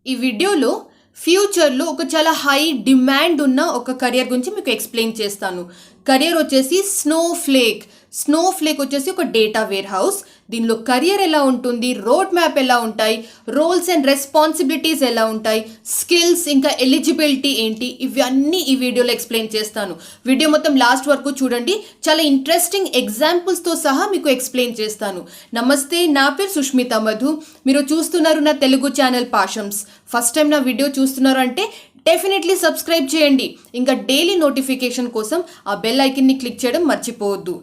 ఈ వీడియోలో ఫ్యూచర్లో ఒక చాలా హై డిమాండ్ ఉన్న ఒక కెరియర్ గురించి మీకు ఎక్స్ప్లెయిన్ చేస్తాను. కెరియర్ వచ్చేసి స్నోఫ్లేక్ వచ్చేసి ఒక డేటా వేర్ హౌస్. దీనిలో కెరియర్ ఎలా ఉంటుంది, రోడ్ మ్యాప్ ఎలా ఉంటాయి, రోల్స్ అండ్ రెస్పాన్సిబిలిటీస్ ఎలా ఉంటాయి, స్కిల్స్ ఇంకా ఎలిజిబిలిటీ ఏంటి, ఇవన్నీ ఈ వీడియోలో ఎక్స్ప్లెయిన్ చేస్తాను. వీడియో మొత్తం లాస్ట్ వరకు చూడండి. చాలా ఇంట్రెస్టింగ్ ఎగ్జాంపుల్స్తో సహా మీకు ఎక్స్ప్లెయిన్ చేస్తాను. నమస్తే, నా పేరు సుష్మిత మధు. మీరు చూస్తున్నారు నా తెలుగు ఛానల్ పాషమ్స్. ఫస్ట్ టైం నా వీడియో చూస్తున్నారు అంటే డెఫినెట్లీ సబ్స్క్రైబ్ చేయండి. ఇంకా డైలీ నోటిఫికేషన్ కోసం ఆ బెల్ ఐకన్ని క్లిక్ చేయడం మర్చిపోవద్దు.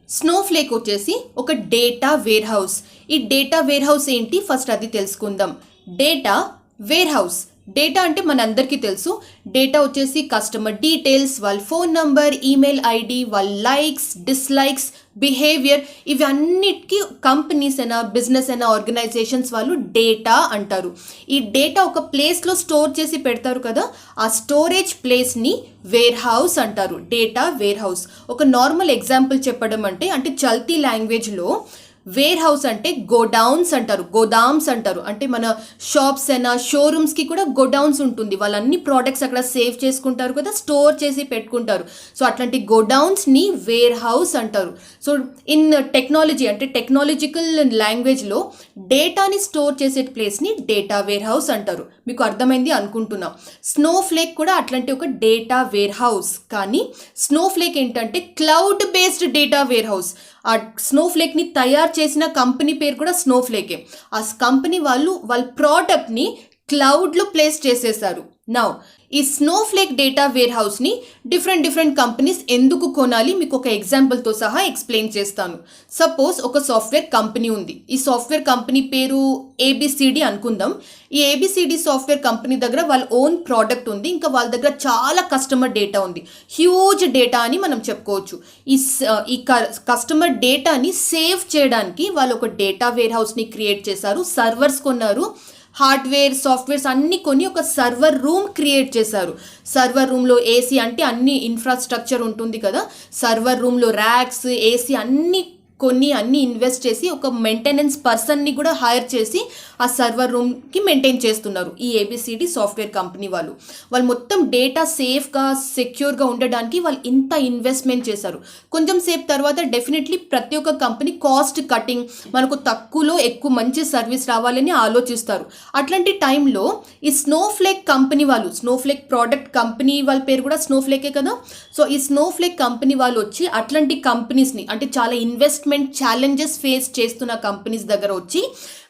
స్నోఫ్లేక్ వచ్చేసి ఒక డేటా వేర్ హౌస్. ఈ డేటా వేర్ హౌస్ ఏంటి, ఫస్ట్ అది తెలుసుకుందాం. డేటా వేర్ హౌస్, డేటా అంటే మనందరికీ తెలుసు. డేటా వచ్చేసి కస్టమర్ డీటెయిల్స్, వాళ్ళ ఫోన్ నంబర్, ఈమెయిల్ ఐడి, వాళ్ళ లైక్స్, డిస్లైక్స్, బిహేవియర్, ఇవన్నిటికీ కంపెనీస్ అయినా బిజినెస్ అయినా ఆర్గనైజేషన్స్ వాళ్ళు డేటా అంటారు. ఈ డేటా ఒక ప్లేస్లో స్టోర్ చేసి పెడతారు కదా, ఆ స్టోరేజ్ ప్లేస్ని వేర్ హౌస్ అంటారు. Data warehouse. ఒక నార్మల్ ఎగ్జాంపుల్ చెప్పడం అంటే చల్తీ లాంగ్వేజ్లో వేర్ హౌస్ అంటే గోడౌన్స్ అంటారు, గోదామ్స్ అంటారు. అంటే మన షాప్స్ అయినా షోరూమ్స్కి కూడా గోడౌన్స్ ఉంటుంది. వాళ్ళన్ని ప్రోడక్ట్స్ అక్కడ సేవ్ చేసుకుంటారు కదా, స్టోర్ చేసి పెట్టుకుంటారు. సో అట్లాంటి గోడౌన్స్ని వేర్ హౌస్ అంటారు. సో ఇన్ టెక్నాలజీ అంటే టెక్నాలజికల్ లాంగ్వేజ్లో డేటాని స్టోర్ చేసే ప్లేస్ని డేటా వేర్ హౌస్ అంటారు. మీకు అర్థమైంది అనుకుంటున్నా. స్నోఫ్లేక్ కూడా అట్లాంటి ఒక డేటా వేర్ హౌస్. కానీ స్నోఫ్లేక్ ఏంటంటే cloud based data warehouse. ఆ స్నోఫ్లేక్ని తయారు చేసిన కంపెనీ పేరు కూడా స్నోఫ్లేకే. ఆ కంపెనీ వాళ్ళ ప్రోడక్ట్ని క్లౌడ్లో ప్లేస్ చేసేసారు. నౌ ఈ స్నోఫ్లేక్ డేటా వేర్ హౌస్ని డిఫరెంట్ కంపెనీస్ ఎందుకు కొనాలి మీకు ఒక ఎగ్జాంపుల్తో సహా ఎక్స్ప్లెయిన్ చేస్తాను. సపోజ్ ఒక సాఫ్ట్వేర్ కంపెనీ ఉంది. ఈ సాఫ్ట్వేర్ కంపెనీ పేరు ఏబిసిడి అనుకుందాం. ఈ ఏబిసిడి సాఫ్ట్వేర్ కంపెనీ దగ్గర వాళ్ళ ఓన్ ప్రోడక్ట్ ఉంది. ఇంకా వాళ్ళ దగ్గర చాలా కస్టమర్ డేటా ఉంది, హ్యూజ్ డేటా అని మనం చెప్పుకోవచ్చు. ఈ కస్టమర్ డేటాని సేవ్ చేయడానికి వాళ్ళు ఒక డేటా వేర్ హౌస్ని క్రియేట్ చేశారు. సర్వర్స్ కొన్నారు, హార్డ్వేర్ సాఫ్ట్వేర్స్ అన్నీ కొని ఒక సర్వర్ రూమ్ క్రియేట్ చేశారు. సర్వర్ రూమ్లో ఏసీ అంటే అన్ని ఇన్ఫ్రాస్ట్రక్చర్ ఉంటుంది కదా, సర్వర్ రూమ్లో ర్యాక్స్, ఏసీ అన్నీ ఇన్వెస్ట్ చేసి ఒక మెయింటెనెన్స్ పర్సన్ని కూడా హైర్ చేసి ఆ సర్వర్ రూమ్కి మెయింటైన్ చేస్తున్నారు ఈ ఏబిసిడి సాఫ్ట్వేర్ కంపెనీ వాళ్ళు మొత్తం డేటా సేఫ్గా సెక్యూర్గా ఉండడానికి వాళ్ళు ఇంత ఇన్వెస్ట్మెంట్ చేశారు. కొంచెం సేపు తర్వాత డెఫినెట్లీ ప్రతి ఒక్క కంపెనీ కాస్ట్ కటింగ్, మనకు తక్కువలో ఎక్కువ మంచి సర్వీస్ రావాలని ఆలోచిస్తారు. అట్లాంటి టైంలో ఈ స్నోఫ్లేక్ కంపెనీ వాళ్ళు, స్నోఫ్లేక్ ప్రోడక్ట్ కంపెనీ వాళ్ళ పేరు కూడా స్నోఫ్లేకే కదా, సో ఈ స్నోఫ్లేక్ కంపెనీ వాళ్ళు వచ్చి అట్లాంటి కంపెనీస్ని అంటే చాలా ఇన్వెస్ట్మెంట్ ఛాలెంజెస్ ఫేస్ చేస్తున్న కంపెనీస్ దగ్గర వచ్చి,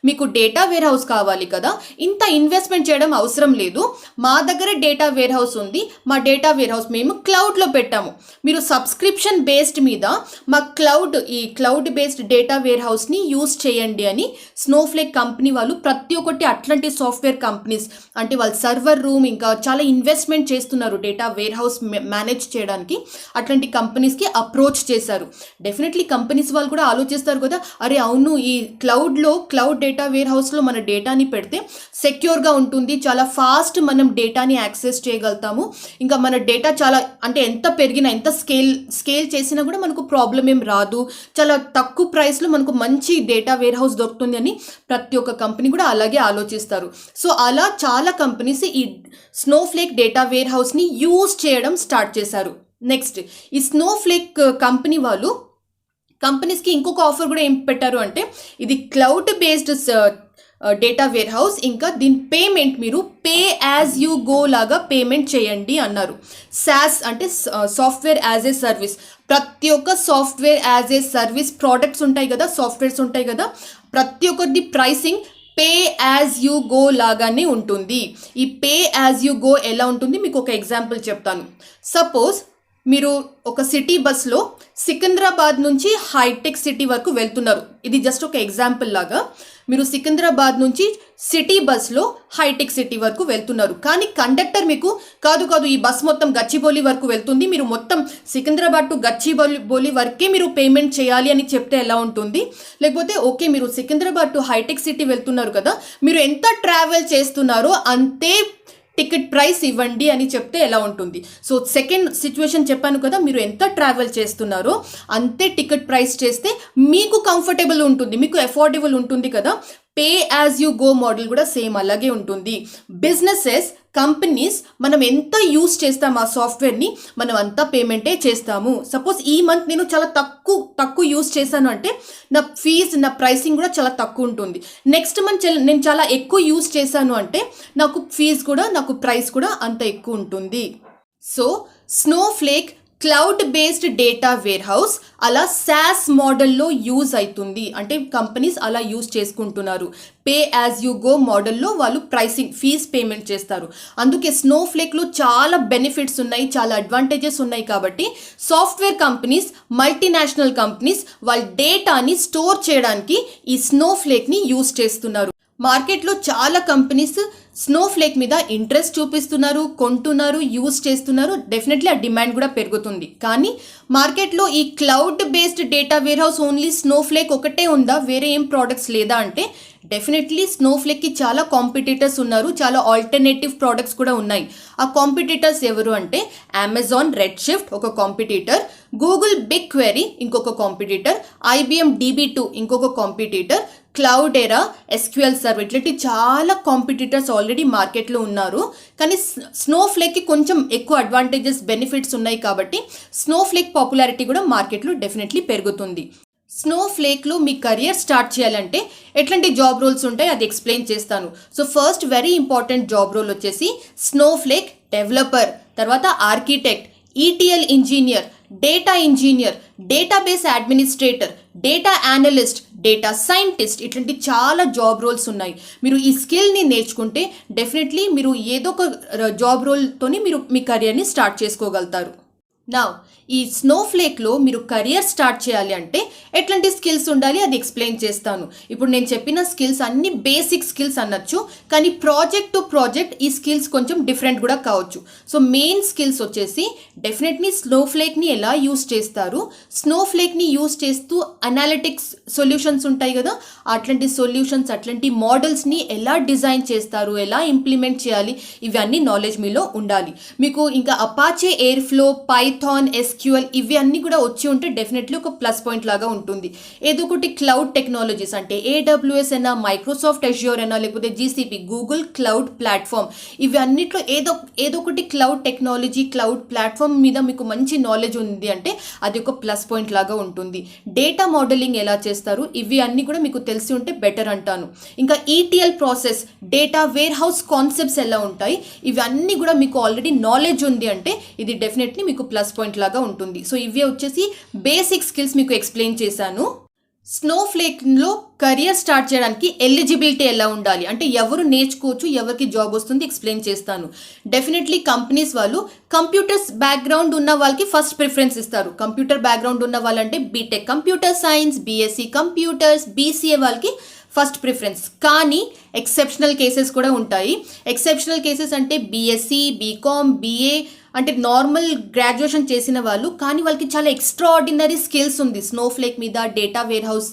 మీకు డేటా వేర్ హౌస్ కావాలి కదా, ఇంత ఇన్వెస్ట్మెంట్ చేయడం అవసరం లేదు, మా దగ్గర డేటా వేర్ హౌస్ ఉంది, మా డేటా వేర్ హౌస్ మేము క్లౌడ్లో పెట్టాము, మీరు సబ్స్క్రిప్షన్ బేస్డ్ మీద మా ఈ క్లౌడ్ బేస్డ్ డేటా వేర్ హౌస్ని యూజ్ చేయండి అని స్నోఫ్లేక్ కంపెనీ వాళ్ళు ప్రతి ఒక్కటి అట్లాంటి సాఫ్ట్వేర్ కంపెనీస్ అంటే వాళ్ళ సర్వర్ రూమ్ ఇంకా చాలా ఇన్వెస్ట్మెంట్ చేస్తున్నారు డేటా వేర్ హౌస్ మేనేజ్ చేయడానికి, అట్లాంటి కంపెనీస్కి అప్రోచ్ చేశారు. డెఫినెట్లీ కంపెనీస్ వాళ్ళు కూడా ఆలోచిస్తారు కదా, అరే అవును ఈ క్లౌడ్ డేటా వేర్ హౌస్లో మన డేటాని పెడితే సెక్యూర్గా ఉంటుంది, చాలా ఫాస్ట్ మనం డేటాని యాక్సెస్ చేయగలుగుతాము, ఇంకా మన డేటా చాలా అంటే ఎంత పెరిగినా ఎంత స్కేల్ చేసినా కూడా మనకు ప్రాబ్లం ఏం రాదు, చాలా తక్కువ ప్రైస్లో మనకు మంచి డేటా వేర్ హౌస్ దొరుకుతుంది అని ప్రతి ఒక్క కంపెనీ కూడా అలాగే ఆలోచిస్తారు. సో అలా చాలా కంపెనీస్ ఈ స్నోఫ్లేక్ డేటా వేర్ హౌస్ని యూజ్ చేయడం స్టార్ట్ చేశారు. నెక్స్ట్ ఈ స్నోఫ్లేక్ కంపెనీ వాళ్ళు కంపెనీస్కి ఇంకొక ఆఫర్ కూడా ఏం పెట్టారు అంటే, ఇది cloud based data warehouse, ఇంకా దీని పేమెంట్ మీరు పే యాజ్ యూ గో లాగా పేమెంట్ చేయండి అన్నారు. సాస్ అంటే సాఫ్ట్వేర్ యాజ్ ఏ సర్వీస్. ప్రతి ఒక్క software as a service products ఉంటాయి కదా, సాఫ్ట్వేర్స్ ఉంటాయి కదా, ప్రతి ఒక్కటి pricing pay as you go లాగానే ఉంటుంది. ఈ పే యాజ్ యూ గో ఎలా ఉంటుంది మీకు ఒక ఎగ్జాంపుల్ చెప్తాను. సపోజ్ మీరు ఒక సిటీ బస్లో సికింద్రాబాద్ నుంచి హైటెక్ సిటీ వరకు వెళ్తున్నారు. ఇది జస్ట్ ఒక ఎగ్జాంపుల్ లాగా. మీరు సికింద్రాబాద్ నుంచి సిటీ బస్లో హైటెక్ సిటీ వరకు వెళ్తున్నారు, కానీ కండక్టర్ మీకు కాదు ఈ బస్ మొత్తం గచ్చిబౌలి వరకు వెళ్తుంది, మీరు మొత్తం సికింద్రాబాద్ టు గచ్చిబౌలి వరకే మీరు పేమెంట్ చేయాలి అని చెప్తే ఎలా ఉంటుంది? లేకపోతే ఓకే మీరు సికింద్రాబాద్ టు హైటెక్ సిటీ వెళ్తున్నారు కదా, మీరు ఎంత ట్రావెల్ చేస్తున్నారో అంతే టికెట్ ప్రైస్ ఇవ్వండి అని చెప్తే ఎలా ఉంటుంది? సో సెకండ్ సిచ్యువేషన్ చెప్పాను కదా, మీరు ఎంత ట్రావెల్ చేస్తున్నారో అంతే టికెట్ ప్రైస్ చేస్తే మీకు కంఫర్టబుల్ ఉంటుంది, మీకు అఫోర్డబుల్ ఉంటుంది కదా. Pay as you go model కూడా సేమ్ అలాగే ఉంటుంది. బిజినెసెస్, కంపెనీస్ మనం ఎంత యూస్ చేస్తాం ఆ సాఫ్ట్వేర్ని మనం అంతా పేమెంటే చేస్తాము. సపోజ్ ఈ మంత్ నేను చాలా తక్కువ యూస్ చేశాను అంటే నా ఫీజ్, నా ప్రైసింగ్ కూడా చాలా తక్కువ ఉంటుంది. నెక్స్ట్ మంత్ నేను చాలా ఎక్కువ యూస్ చేశాను అంటే నాకు ఫీజ్ కూడా, నాకు ప్రైస్ కూడా అంత ఎక్కువ ఉంటుంది. So Snowflake cloud based data warehouse అలా సాస్ మోడల్లో యూజ్ అవుతుంది. అంటే కంపెనీస్ అలా యూజ్ చేసుకుంటున్నారు. పే యాజ్ యూ గో మోడల్లో వాళ్ళు ప్రైసింగ్, ఫీజ్ పేమెంట్ చేస్తారు. అందుకే స్నోఫ్లేక్లో చాలా బెనిఫిట్స్ ఉన్నాయి, చాలా అడ్వాంటేజెస్ ఉన్నాయి. కాబట్టి సాఫ్ట్వేర్ కంపెనీస్, మల్టీనేషనల్ కంపెనీస్ వాళ్ళ డేటాని స్టోర్ చేయడానికి ఈ స్నోఫ్లేక్ని యూజ్ చేస్తున్నారు. మార్కెట్లో చాలా కంపెనీస్ స్నోఫ్లేక్ మీద ఇంట్రెస్ట్ చూపిస్తున్నారు, కొంటున్నారు, యూజ్ చేస్తున్నారు. డెఫినెట్లీ ఆ డిమాండ్ కూడా పెరుగుతుంది. కానీ మార్కెట్లో ఈ cloud based data warehouse only Snowflake ఒకటే ఉందా, వేరే ఏం ప్రోడక్ట్స్ లేదా అంటే డెఫినెట్లీ స్నోఫ్లేక్కి చాలా కాంపిటీటర్స్ ఉన్నారు, చాలా ఆల్టర్నేటివ్ ప్రోడక్ట్స్ కూడా ఉన్నాయి. ఆ కాంపిటీటర్స్ ఎవరు అంటే అమెజాన్ రెడ్ షిఫ్ట్ ఒక కాంపిటీటర్, గూగుల్ బిగ్ క్వెరీ ఇంకొక కాంపిటీటర్, IBM DB2 ఇంకొక కాంపిటీటర్, క్లౌడెరా, SQL సర్వర్ ఇట్లాంటి చాలా కాంపిటీటర్స్ ఆల్రెడీ మార్కెట్లో ఉన్నారు. కానీ స్నోఫ్లేక్కి కొంచెం ఎక్కువ అడ్వాంటేజెస్, బెనిఫిట్స్ ఉన్నాయి. కాబట్టి స్నోఫ్లేక్ పాపులారిటీ కూడా మార్కెట్లో డెఫినెట్లీ పెరుగుతుంది. స్నోఫ్లేక్లో మీ కెరియర్ స్టార్ట్ చేయాలంటే ఎట్లాంటి జాబ్ రోల్స్ ఉంటాయి అది ఎక్స్ప్లెయిన్ చేస్తాను. So first very important job role వచ్చేసి స్నోఫ్లేక్ డెవలపర్, తర్వాత architect, ETL engineer, data engineer, database administrator, data analyst, data scientist ఇట్లాంటి చాలా జాబ్ రోల్స్ ఉన్నాయి. మీరు ఈ స్కిల్ని నేర్చుకుంటే డెఫినెట్లీ మీరు ఏదో ఒక జాబ్ రోల్తోని మీరు మీ కెరియర్ని స్టార్ట్ చేసుకోగలుగుతారు. నా ఈ స్నోఫ్లేక్లో మీరు కెరియర్ స్టార్ట్ చేయాలి అంటే ఎట్లాంటి స్కిల్స్ ఉండాలి అది ఎక్స్ప్లెయిన్ చేస్తాను. ఇప్పుడు నేను చెప్పిన స్కిల్స్ అన్ని బేసిక్ స్కిల్స్ అనొచ్చు, కానీ ప్రాజెక్ట్ టు ప్రాజెక్ట్ ఈ స్కిల్స్ కొంచెం డిఫరెంట్ కూడా కావచ్చు. సో మెయిన్ స్కిల్స్ వచ్చేసి డెఫినెట్లీ స్నోఫ్లేక్ని ఎలా యూస్ చేస్తారు, స్నోఫ్లేక్ని యూస్ చేస్తూ అనాలిటిక్స్ సొల్యూషన్స్ ఉంటాయి కదా, అట్లాంటి సొల్యూషన్స్, అట్లాంటి మోడల్స్ని ఎలా డిజైన్ చేస్తారు, ఎలా ఇంప్లిమెంట్ చేయాలి, ఇవన్నీ నాలెడ్జ్ మీలో ఉండాలి. మీకు ఇంకా అపాచే ఎయిర్ఫ్లో, పైథాన్, SQL ఇవి అన్నీ కూడా వచ్చి ఉంటే డెఫినెట్లీ ఒక ప్లస్ పాయింట్ లాగా ఉంటుంది. ఏదో ఒకటి క్లౌడ్ టెక్నాలజీస్ అంటే AWS అయినా, మైక్రోసాఫ్ట్ అజ్యూర్ అయినా, లేకపోతే GCP గూగుల్ క్లౌడ్ ప్లాట్ఫామ్, ఇవి అన్నిట్లో ఏదో ఒకటి క్లౌడ్ టెక్నాలజీ, క్లౌడ్ ప్లాట్ఫామ్ మీద మీకు మంచి నాలెడ్జ్ ఉంది అంటే అది ఒక ప్లస్ పాయింట్ లాగా ఉంటుంది. డేటా మోడలింగ్ ఎలా చేస్తారు ఇవి అన్నీ కూడా మీకు తెలిసి ఉంటే బెటర్ అంటాను. ఇంకా ETL process, data warehouse concepts ఎలా ఉంటాయి ఇవన్నీ కూడా మీకు ఆల్రెడీ నాలెడ్జ్ ఉంది అంటే ఇది డెఫినెట్లీ మీకు ప్లస్ పాయింట్ లాగా ఉంటుంది. సో ఇవి వచ్చేసి బేసిక్ స్కిల్స్ మీకు ఎక్స్ప్లెయిన్ చేశాను. స్నోఫ్లేక్లో కెరియర్ స్టార్ట్ చేయడానికి ఎలిజిబిలిటీ ఎలా ఉండాలి అంటే ఎవరు నేర్చుకోవచ్చు, ఎవరికి జాబ్ వస్తుంది ఎక్స్ప్లెయిన్ చేస్తాను. డెఫినెట్లీ కంపెనీస్ వాళ్ళు కంప్యూటర్స్ బ్యాక్గ్రౌండ్ ఉన్న వాళ్ళకి ఫస్ట్ ప్రిఫరెన్స్ ఇస్తారు. కంప్యూటర్ బ్యాక్గ్రౌండ్ ఉన్న వాళ్ళంటే B Tech computer science, BSc computers, BCA వాళ్ళకి ఫస్ట్ ప్రిఫరెన్స్. కానీ ఎక్సెప్షనల్ కేసెస్ కూడా ఉంటాయి. ఎక్సెప్షనల్ కేసెస్ అంటే BSc, BCom, BA అంటే నార్మల్ గ్రాడ్యుయేషన్ చేసిన వాళ్ళు, కానీ వాళ్ళకి చాలా ఎక్స్ట్రాఆర్డినరీ స్కిల్స్ ఉంది స్నోఫ్లేక్ మీద, డేటా వేర్ హౌస్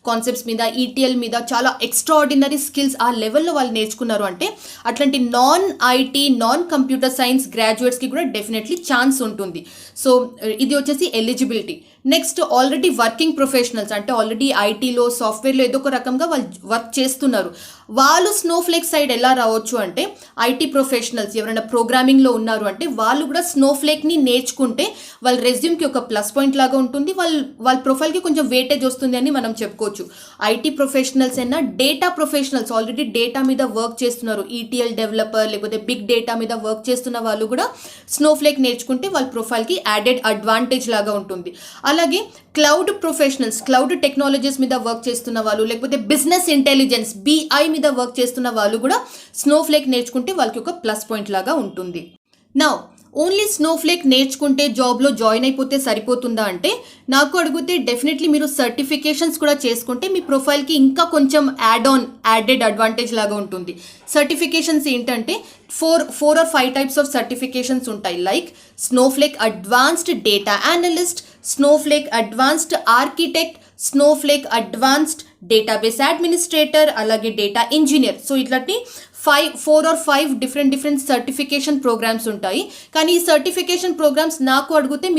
కాన్సెప్ట్స్ మీద, ETL మీద చాలా ఎక్స్ట్రాఆర్డినరీ స్కిల్స్ ఆ లెవెల్లో వాళ్ళు నేర్చుకున్నారు అంటే అట్లాంటి non IT, non computer science గ్రాడ్యుయేట్స్కి కూడా డెఫినెట్లీ ఛాన్స్ ఉంటుంది. సో ఇది వచ్చేసి eligibility. Next already working professionals అంటే ఆల్రెడీ ITలో, సాఫ్ట్వేర్లో ఏదో ఒక రకంగా వాళ్ళు వర్క్ చేస్తున్నారు. వాళ్ళు స్నోఫ్లేక్ సైడ్ ఎలా రావచ్చు అంటే IT ప్రొఫెషనల్స్ ఎవరైనా ప్రోగ్రామింగ్లో ఉన్నారు అంటే వాళ్ళు కూడా స్నోఫ్లేక్ని నేర్చుకుంటే వాళ్ళ రెజ్యూమ్కి ఒక ప్లస్ పాయింట్ లాగా ఉంటుంది, వాళ్ళ ప్రొఫైల్కి కొంచెం వెయిటేజ్ వస్తుంది అని మనం చెప్పుకోవచ్చు. IT ప్రొఫెషనల్స్ అయినా, డేటా ప్రొఫెషనల్స్ ఆల్రెడీ డేటా మీద వర్క్ చేస్తున్నారు, ETL డెవలపర్ లేకపోతే బిగ్ డేటా మీద వర్క్ చేస్తున్న వాళ్ళు కూడా స్నోఫ్లేక్ నేర్చుకుంటే వాళ్ళ ప్రొఫైల్కి యాడెడ్ అడ్వాంటేజ్ లాగా ఉంటుంది. అలాగే క్లౌడ్ ప్రొఫెషనల్స్, క్లౌడ్ టెక్నాలజీస్ మీద వర్క్ చేస్తున్న వాళ్ళు లేకపోతే బిజినెస్ ఇంటెలిజెన్స్ BI మీద వర్క్ చేస్తున్న వాళ్ళు కూడా స్నోఫ్లేక్ నేర్చుకుంటే వాళ్ళకి ఒక ప్లస్ పాయింట్ లాగా ఉంటుంది. నౌ ఓన్లీ స్నోఫ్లేక్ నేర్చుకుంటే జాబ్లో జాయిన్ అయిపోతే సరిపోతుందా అంటే నాకు అడిగితే డెఫినెట్లీ మీరు సర్టిఫికేషన్స్ కూడా చేసుకుంటే మీ ప్రొఫైల్కి ఇంకా కొంచెం యాడెడ్ అడ్వాంటేజ్ లాగా ఉంటుంది. సర్టిఫికేషన్స్ ఏంటంటే 4 or 5 టైప్స్ ఆఫ్ సర్టిఫికేషన్స్ ఉంటాయి. Like Snowflake advanced data analyst, Snowflake advanced architect, Snowflake advanced database administrator, అలాగే డేటా ఇంజనీర్. సో ఇట్లాంటి 4 or 5 డిఫరెంట్ సర్టిఫికేషన్ ప్రోగ్రామ్స్ ఉంటాయి. కానీ ఈ సర్టిఫికేషన్ ప్రోగ్రామ్స్ నాకు అడిగితే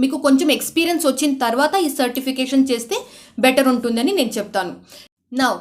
మీకు కొంచెం ఎక్స్పీరియన్స్ వచ్చిన తర్వాత ఈ సర్టిఫికేషన్ చేస్తే బెటర్ ఉంటుందని నేను చెప్తాను. నౌ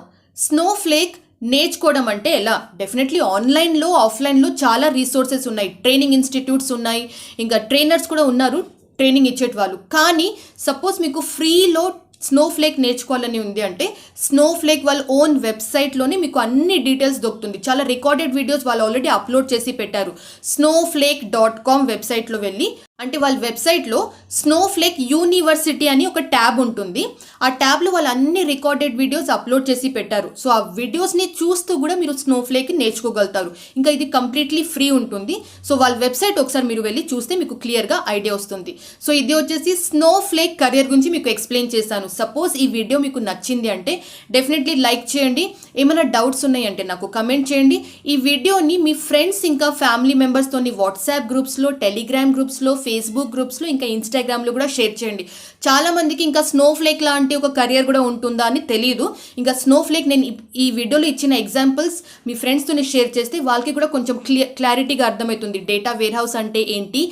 స్నోఫ్లేక్ నేర్చుకోవడం అంటే ఎలా? డెఫినెట్లీ ఆన్లైన్లో ఆఫ్లైన్లో చాలా రీసోర్సెస్ ఉన్నాయి, ట్రైనింగ్ ఇన్స్టిట్యూట్స్ ఉన్నాయి, ఇంకా ట్రైనర్స్ కూడా ఉన్నారు ట్రైనింగ్ ఇచ్చేటి వాళ్ళు. కానీ సపోజ్ మీకు ఫ్రీలో స్నోఫ్లేక్ నేర్చుకోవాలని ఉంది అంటే స్నోఫ్లేక్ వాళ్ళ ఓన్ వెబ్సైట్లోనే మీకు అన్ని డీటెయిల్స్ దొరుకుతుంది. చాలా రికార్డెడ్ వీడియోస్ వాళ్ళు ఆల్రెడీ అప్లోడ్ చేసి పెట్టారు. snowflake.com వెబ్సైట్లో వెళ్ళి, అంటే వాళ్ళ వెబ్సైట్లో స్నోఫ్లేక్ యూనివర్సిటీ అని ఒక ట్యాబ్ ఉంటుంది. ఆ ట్యాబ్లో వాళ్ళు అన్ని రికార్డెడ్ వీడియోస్ అప్లోడ్ చేసి పెట్టారు. సో ఆ వీడియోస్ని చూస్తూ కూడా మీరు స్నోఫ్లేక్ నేర్చుకోగలుగుతారు. ఇంకా ఇది కంప్లీట్లీ ఫ్రీ ఉంటుంది. సో వాళ్ళ వెబ్సైట్ ఒకసారి మీరు వెళ్ళి చూస్తే మీకు క్లియర్గా ఐడియా వస్తుంది. సో ఇది వచ్చేసి స్నోఫ్లేక్ కెరియర్ గురించి మీకు ఎక్స్ప్లెయిన్ చేశాను. సపోజ్ ఈ వీడియో మీకు నచ్చింది అంటే డెఫినెట్లీ లైక్ చేయండి. ఏమైనా డౌట్స్ ఉన్నాయంటే నాకు కమెంట్ చేయండి. ఈ వీడియోని మీ ఫ్రెండ్స్ ఇంకా ఫ్యామిలీ మెంబర్స్తోని వాట్సాప్ గ్రూప్స్లో, టెలిగ్రామ్ గ్రూప్స్లో, ఫేస్బుక్ గ్రూప్స్లో, ఇంకా ఇన్స్టాగ్రామ్లో కూడా షేర్ చేయండి. చాలామందికి ఇంకా స్నోఫ్లేక్ లాంటి ఒక కెరియర్ కూడా ఉంటుందా అని తెలియదు. ఇంకా స్నోఫ్లేక్ నేను ఈ వీడియోలో ఇచ్చిన ఎగ్జాంపుల్స్ మీ ఫ్రెండ్స్తో షేర్ చేస్తే వాళ్ళకి కూడా కొంచెం క్లారిటీగా అర్థమవుతుంది. డేటా వేర్ హౌస్ అంటే ఏంటి,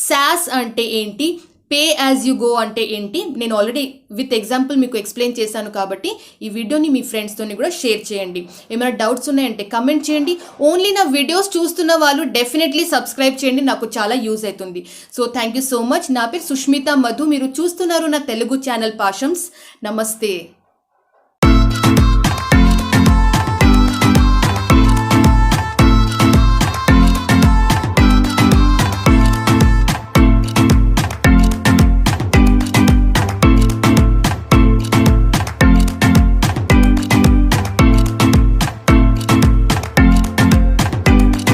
సాస్ అంటే ఏంటి, పే యాజ్ యూ గో అంటే ఏంటి, నేను ఆల్రెడీ విత్ ఎగ్జాంపుల్ మీకు ఎక్స్ప్లెయిన్ చేశాను. కాబట్టి ఈ వీడియోని మీ ఫ్రెండ్స్తో కూడా షేర్ చేయండి. ఏమైనా డౌట్స్ ఉన్నాయంటే కమెంట్ చేయండి. ఓన్లీ నా వీడియోస్ చూస్తున్న వాళ్ళు డెఫినెట్లీ సబ్స్క్రైబ్ చేయండి, నాకు చాలా యూజ్ అవుతుంది. So thank you so much. నా పేరు సుష్మిత మధు, మీరు చూస్తున్నారు నా తెలుగు ఛానల్ పాషమ్స్. నమస్తే.